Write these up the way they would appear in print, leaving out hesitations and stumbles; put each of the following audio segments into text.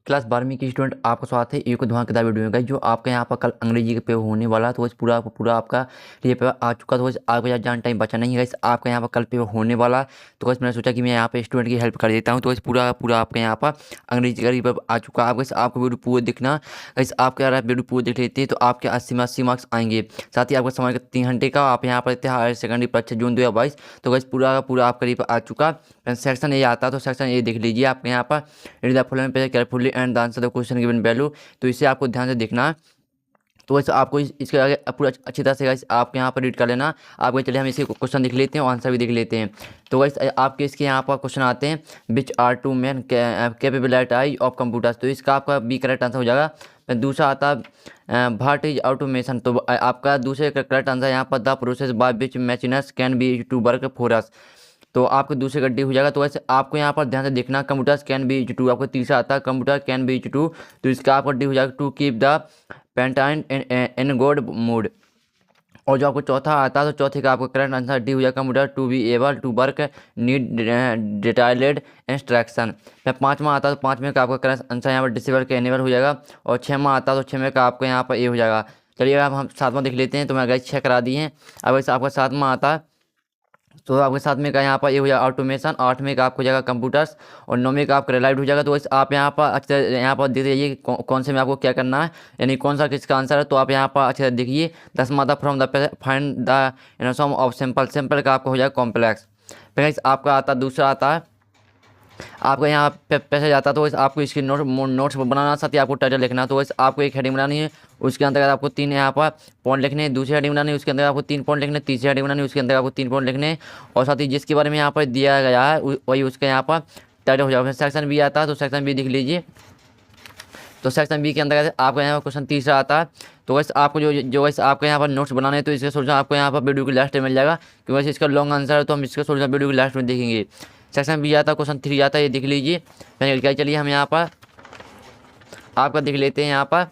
Class 12वीं के student आपका स्वागत है एक धमाकेदार वीडियो में। गाइस जो आपका यहाँ पर कल अंग्रेजी के पेपर होने वाला है, तो वैसे पूरा आपका ये पेपर आ चुका, तो वैसे आपको ज़्यादा जान टाइम बचा नहीं है। गाइस आपका यहाँ पर कल पेपर होने वाला है, तो वैसे मैंने सोचा कि मैं यहाँ पे स्टूडेंट की हेल्प कर देता हूँ। तो वैसे पूरा आपका यहाँ पर अंग्रेजी का पेपर आ चुका है। आप वैसे आपको वीडियो पूरा दिखना, वैसे आपके अगर आप वीडियो पूरा देख लेते हैं तो आपके 80 में 80 मार्क्स आएंगे। साथ ही आपका समय का 3 घंटे का आप यहाँ पर हायर सेकेंडरी परीक्षा जून 2022। तो वैसे पूरा आपका पेपर आ चुका। सेक्शन ए आता है, तो सेक्शन ए देख लीजिए। आपके यहाँ पर read the following page carefully and the answer the question given value, तो इसे आपको ध्यान से देखना है। तो वैसे आपको इसके आगे पूरा अच्छी तरह से गाइस आप यहाँ पर रीड कर लेना। आपको चलिए हम इसके क्वेश्चन देख लेते हैं और आंसर भी देख लेते हैं। तो वैसे आपके इसके यहाँ पर क्वेश्चन आते हैं, which are to man capable at eye of computers, तो इसका आपका बी करेक्ट आंसर हो जाएगा। फिर दूसरा आता है व्हाट इज ऑटोमेशन, तो आपका दूसरे का करेक्ट आंसर यहाँ पर the process by which machines can be to work for us, तो आपको दूसरे गड्ढे हो जाएगा। तो वैसे आपको यहाँ पर ध्यान से देखना, कंप्यूटर्स कैन बी टू, आपको तीसरा आता है कंप्यूटर कैन बी टू, तो इसका आपका डी हो जाएगा टू कीप द पेंटाइन इन गुड मूड। और जो आपको चौथा आता है, तो चौथे का आपको करंट आंसर डी हो जाएगा computer to be able to work need detailed instruction. फिर पाँचवा आता है, तो पाँचवें का आपका करंट आंसर यहाँ पर डिसेबल का एनेबल हो जाएगा। और छठवां आता है, तो छठवें का आपको यहाँ पर ए हो जाएगा। चलिए अब हम सातवां देख लेते हैं, तो मैं गाइस 6 करा दिए हैं। अब वैसे आपका सातवां आता है, तो आपके साथ में का यहाँ पर ये हो जाएगा ऑटोमेशन, आठवें का आपको हो जाएगा कंप्यूटर्स, और नौवें का आपका रिलाइट हो जाएगा। तो वैसे आप यहाँ पर अच्छे यहाँ पर देख लीजिए कौन से में आपको क्या करना है, यानी कौन सा किसका आंसर है। तो आप यहाँ पर अच्छे से देखिए। 10वां था from the find the sum of simple, simple का आपको हो जाएगा कॉम्प्लेक्स। फिर आपका आता दूसरा आता है आपको यहाँ पे पैसे जाता, तो वैसे आपको इसकी नोट्स बनाना, साथ ही आपको टाइटल लिखना। तो वैसे आपको एक हेडिंग बनानी है, उसके अंतर्गत आपको 3 यहाँ पर पॉइंट लिखने हैं। दूसरी हेडिंग बनानी है, उसके अंदर आपको 3 पॉइंट लिखने। तीसरी हेडिंग बनानी है, उसके अंदर आपको 3 पॉइंट लिखने हैं। और साथ ही जिसके बारे में यहाँ पर दिया गया है वही उसका यहाँ पर टाइटल हो जाएगा। सेक्शन बी आता है, तो सेक्शन बी देख लीजिए। तो सेक्शन बी के अंदर आपका यहाँ पर क्वेश्चन तीसरा आता है। तो वैसे आपको जो वैसे आपको यहाँ पर नोट्स बनाने हैं, तो इसका सोल्यूशन आपको यहाँ पर वीडियो के लास्ट में मिल जाएगा, क्योंकि वैसे इसका लॉन्ग आंसर है, तो हम इसका सोल्यूशन वीडियो के लास्ट में देखेंगे। सेक्शन बी आता है, क्वेश्चन 3 आता है, ये देख लीजिए। क्या चलिए हम यहाँ पर आपका देख लेते हैं यहाँ पर।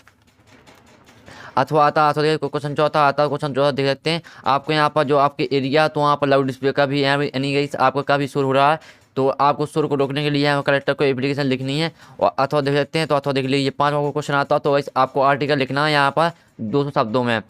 अथवा आता है क्वेश्चन चौथा आता है, क्वेश्चन चौथा देख सकते हैं। आपको यहाँ पर जो आपके एरिया, तो वहाँ पर लाउड डिस्प्ले का भी यानी आपका काफ़ी शोर हो रहा है, तो आपको शोर को रोकने के लिए यहाँ कलेक्टर को एप्लीकेशन लिखनी है। और अथवा देख सकते हैं, तो अथवा देख लीजिए। 5वां क्वेश्चन आता है, तो वैसे आपको आर्टिकल लिखना है यहाँ पर 200 शब्दों में।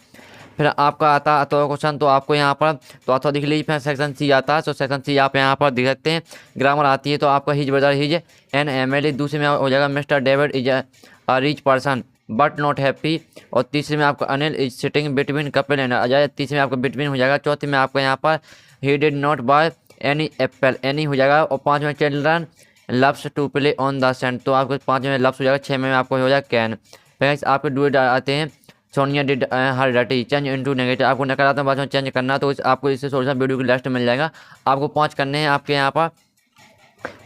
फिर आपका आता है अथवा क्वेश्चन, तो आपको यहाँ पर तो अथवा देख लीजिए। फिर सेक्शन सी आता है, तो सेक्शन सी आप यहाँ पर देख सकते हैं। ग्रामर आती है, तो आपका his brother his N MLA. दूसरे में हो जाएगा mister David is a rich person but not happy. और तीसरे में आपका Anil is sitting between Kapil and Ajay. तीसरे में आपका बिटवीन हो जाएगा। चौथे में आपका यहाँ पर ही did not buy any apple, any हो जाएगा। और 5वें children loves to play on the sand, तो आपको 5वें में लव्स हो जाएगा। 6वें में आपको हो जाएगा कैन। फिर आपके डू आते हैं, Sonia did her duty change into negative, आपको नकारात्मक भाषा में चेंज करना, तो आपको इससे सोल्यूशन वीडियो की लास्ट में मिल जाएगा। आपको 5 करने हैं, आपके यहाँ पर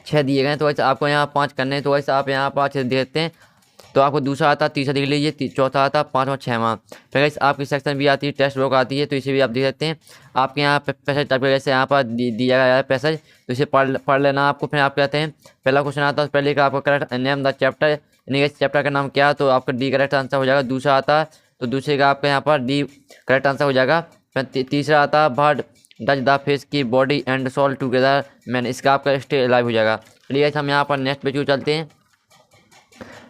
6 दिए गए हैं, तो वैसे आपको यहाँ 5 करने हैं। तो वैसे आप यहाँ पर अच्छे देखते हैं। तो आपको दूसरा आता, तीसरा देख लीजिए, चौथा आता, 5वां 6वां। फिर आपकी सेक्शन भी आती है, टेक्स्ट बुक आती है, तो इसे भी आप देख सकते हैं। आपके यहाँ पैसेज टाइप जैसे यहाँ पर दिया गया है पैसेज, तो इसे पढ़ लेना आपको। फिर आप कहते हैं पहला क्वेश्चन आता है, पहले का आपका करेक्ट नेम द चैप्टर, यानी चैप्टर का नाम क्या, तो आपका डी करेक्ट आंसर हो जाएगा। दूसरा आता है, तो दूसरे का आपका यहाँ पर डी करेक्ट आंसर हो जाएगा। फिर तीसरा आता है बर्ड डच द फिश की body and soul together man, इसका आपका स्टे लाइव हो जाएगा। चलिए हम यहाँ पर नेक्स्ट पेज को चलते हैं।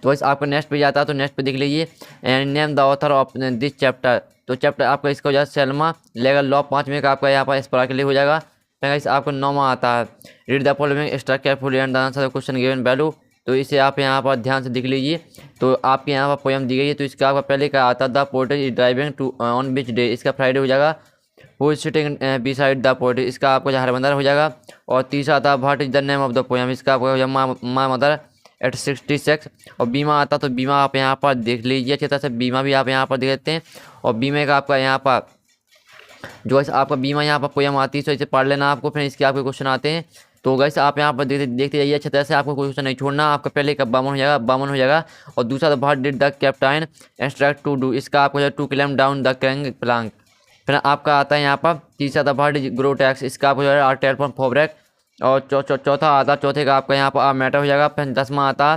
तो वैसे आपका नेक्स्ट पेज आता है, तो नेक्स्ट पे देख लीजिए and name the author of this chapter, तो चैप्टर आपका इसका हो जाएगा सेल्मा लीगल लॉ। 5वें का आपका यहाँ पर स्पार्कली हो जाएगा। फिर आपका 9वां आता है read the following structure full and the answer question given value, तो इसे आप यहाँ पर ध्यान से देख लीजिए। तो आपके यहाँ पर पोएम दी गई है, तो इसका आपका पहले का आता the porter is driving to on which day, इसका फ्राइडे हो जाएगा। Who is sitting beside the porter, इसका आपको हरबंदर हो जाएगा। और तीसरा आता what is the name of the poem, इसका आपको हो जाएगा माई मदर एट 66। और बीमा आता, तो बीमा आप यहाँ पर देख लीजिए अच्छी तरह से, बीमा भी आप यहाँ पर देख लेते हैं। और बीमे का आपका यहाँ पर जो है आपका बीमा यहाँ पर पोएम आती है, तो इसे पढ़ लेना आपको। फिर इसके आपके क्वेश्चन आते हैं, तो गैस आप यहाँ पर देखते जाइए अच्छी तरह से, आपको क्वेश्चन नहीं छोड़ना। आपका पहले का 52 हो जाएगा। और दूसरा तो what did the captain instruct to do, इसका आपको to calm down the crank plank. फिर आपका आता है यहाँ पर तीसरा था व्हाट इज ग्रो टैक्स, इसका आपको जो है आर्ट फॉर फैब्रिक। और चौथा आता, चौथे का आपका यहाँ पर मैटर हो जाएगा। फिर 10वां आता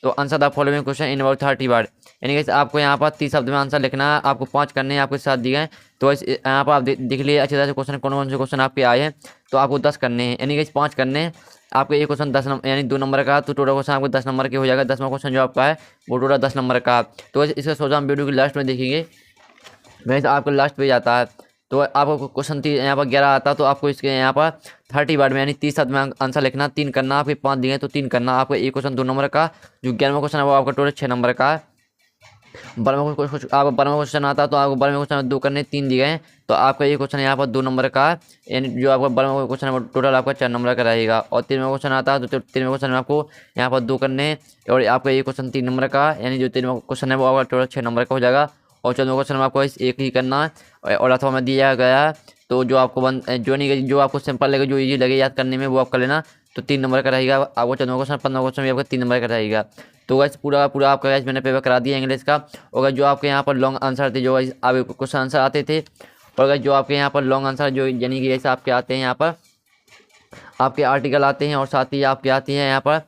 तो answer the following question in about 30 word. यानी कि आपको यहाँ पर 30 शब्द में आंसर लिखना है। आपको 5 करने हैं, आपके साथ दिए गए। तो यहाँ पर आप देख लीजिए अच्छी तरह से क्वेश्चन कौन से क्वेश्चन आपके आए हैं। तो आपको 10 करने हैं, यानी कि 5 करने हैं। आपको एक क्वेश्चन 10 नंबर यानी 2 नंबर का, तो टोटल क्वेश्चन आपको 10 नंबर के हो जाएगा। 10वां क्वेश्चन जो आपका है वो टोटल 10 नंबर का। तो इसका सोचा हम वीडियो की लास्ट में देखेंगे। वैसे आपको लास्ट पे जाता है तो आपको क्वेश्चन यहाँ पर 11 आता है। तो आपको इसके यहाँ पर 30 वर्ड में यानी 30 शब्द में आंसर लिखना। 3 करना, आपके 5 दिए तो 3 करना। आपको एक क्वेश्चन 2 नंबर का, जो 11वां क्वेश्चन है वो आपका टोटल 6 नंबर का है। 12वां क्वेश्चन आता है तो आपको 12वें क्वेश्चन 2 करने, 3 दिए हैं। तो आपका ये क्वेश्चन यहाँ पर 2 नंबर का है, यानी जो आपका 12वां क्वेश्चन है वो टोटल आपका 4 नंबर का रहेगा। और 13वां क्वेश्चन आता है तो 13वें क्वेश्चन में आपको यहाँ पर 2 करने, और आपका ये क्वेश्चन 3 नंबर का, यानी जो 13वां क्वेश्चन है वो आपका टोटल 6 नंबर का हो जाएगा। और 14वां क्वेश्चन में आपको एक ही करना है, और अथवा में दिया गया है। तो जो आपको जो आपको सिंपल लगे, जो ईजी लगे याद करने में, वो आप कर लेना। तो 3 नंबर का रहेगा आपको 14वां क्वेश्चन। 15वां क्वेश्चन भी आपका 3 नंबर का रहेगा। तो वैसे पूरा आपका वैसे मैंने पेपर करा दिया इंग्लिश का। और जो आपके यहाँ पर लॉन्ग आंसर थे, जो आपके क्वेश्चन आंसर आते थे, और जो आपके यहाँ पर लॉन्ग आंसर जो यानी कि जैसे आपके आते हैं यहाँ पर आपके आर्टिकल आते हैं, और साथ ही आपके आती हैं यहाँ पर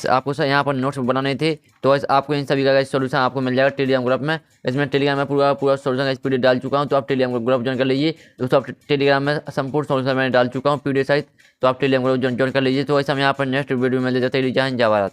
आपको सर यहाँ पर नोट्स बनाने थे। तो आपको इन सभी का सोल्यूशन आपको मिल जाएगा टेलीग्राम ग्रुप में। इसमें टेलीग्राम में पूरा सोल्यूशन का पीडीएफ डाल चुका हूँ। तो आप टेलीग्राम ग्रुप ज्वाइन कर लीजिए। दोस्तों आप टेलीग्राम में संपूर्ण सोल्यूशन मैंने डाल चुका हूँ पीडीएफ साइज। तो आप टेलीग्राम ग्रुप ज्वाइन कर लीजिए। तो ऐसा हम यहाँ पर नेक्स्ट वीडियो में ले जाते हैं। जय हिंद, जय भारत।